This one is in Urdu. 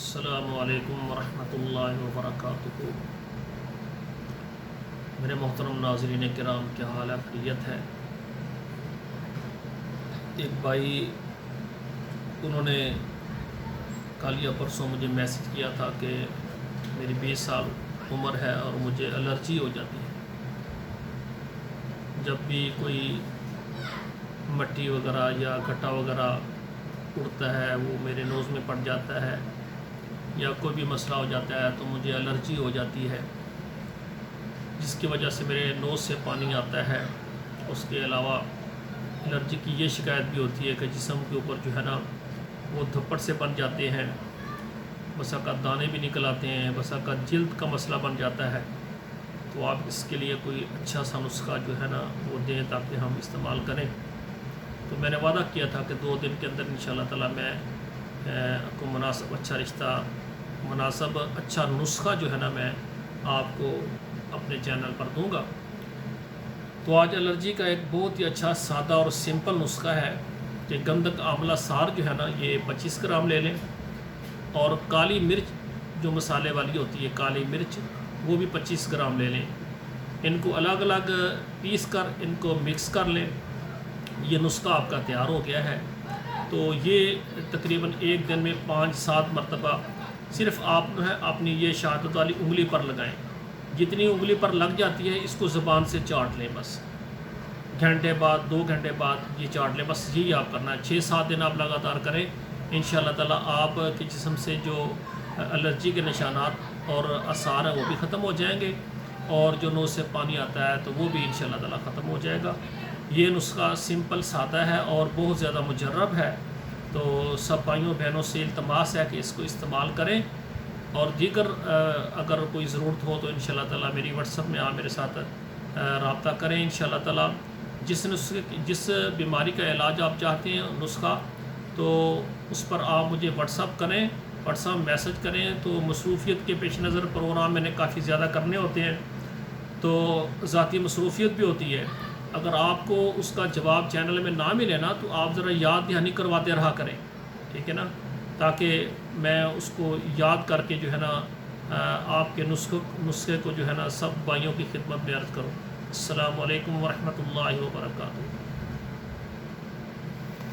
السلام علیکم ورحمۃ اللہ وبرکاتہ۔ میرے محترم ناظرین کرام، کیا حال خیریت ہے؟ ایک بھائی انہوں نے کل یا پرسوں مجھے میسج کیا تھا کہ میری 20 سال عمر ہے اور مجھے الرجی ہو جاتی ہے۔ جب بھی کوئی مٹی وغیرہ یا گھٹا وغیرہ اڑتا ہے وہ میرے نوز میں پڑ جاتا ہے یا کوئی بھی مسئلہ ہو جاتا ہے تو مجھے الرجی ہو جاتی ہے، جس کی وجہ سے میرے نوز سے پانی آتا ہے۔ اس کے علاوہ الرجی کی یہ شکایت بھی ہوتی ہے کہ جسم کے اوپر جو ہے نا وہ دھپڑ سے بن جاتے ہیں، بسا کا دانے بھی نکل آتے ہیں، بسا کا جلد کا مسئلہ بن جاتا ہے۔ تو آپ اس کے لیے کوئی اچھا سا نسخہ جو ہے نا وہ دیں تاکہ ہم استعمال کریں۔ تو میں نے وعدہ کیا تھا کہ 2 دن کے اندر انشاءاللہ تعالی میں کو مناسب اچھا رشتہ، مناسب اچھا نسخہ جو ہے نا میں آپ کو اپنے چینل پر دوں گا۔ تو آج الرجی کا ایک بہت ہی اچھا سادہ اور سمپل نسخہ ہے کہ گندک آملہ سار جو ہے نا یہ 25 گرام لے لیں، اور کالی مرچ جو مسالے والی ہوتی ہے کالی مرچ وہ بھی 25 گرام لے لیں۔ ان کو الگ الگ پیس کر ان کو مکس کر لیں۔ یہ نسخہ آپ کا تیار ہو گیا ہے۔ تو یہ تقریباً ایک دن میں 5-7 مرتبہ صرف آپ جو ہے اپنی یہ شہادت والی انگلی پر لگائیں۔ جتنی انگلی پر لگ جاتی ہے اس کو زبان سے چاٹ لیں، بس گھنٹے بعد 2 گھنٹے بعد یہ چاٹ لیں، بس یہی آپ کرنا ہے۔ 6-7 دن آپ لگاتار کریں، انشاءاللہ تعالی آپ کے جسم سے جو الرجی کے نشانات اور آثار ہیں وہ بھی ختم ہو جائیں گے، اور جو نوز سے پانی آتا ہے تو وہ بھی انشاءاللہ تعالی ختم ہو جائے گا۔ یہ نسخہ سمپل سادہ ہے اور بہت زیادہ مجرب ہے، تو سب بھائیوں بہنوں سے التماس ہے کہ اس کو استعمال کریں، اور دیگر اگر کوئی ضرورت ہو تو انشاءاللہ تعالی میری واٹس ایپ میں آپ میرے ساتھ رابطہ کریں۔ انشاءاللہ تعالی جس بیماری کا علاج آپ چاہتے ہیں نسخہ، تو اس پر آپ مجھے واٹس ایپ کریں، واٹس ایپ میسج کریں۔ تو مصروفیت کے پیش نظر پروگرام میں نے کافی زیادہ کرنے ہوتے ہیں، تو ذاتی مصروفیت بھی ہوتی ہے۔ اگر آپ کو اس کا جواب چینل میں نہ ملے نا تو آپ ذرا یاد دہانی کرواتے رہا کریں، ٹھیک ہے نا، تاکہ میں اس کو یاد کر کے جو ہے نا آپ کے نسخے کو جو ہے نا سب بھائیوں کی خدمت میں عرض کروں۔ السلام علیکم ورحمۃ اللہ وبرکاتہ۔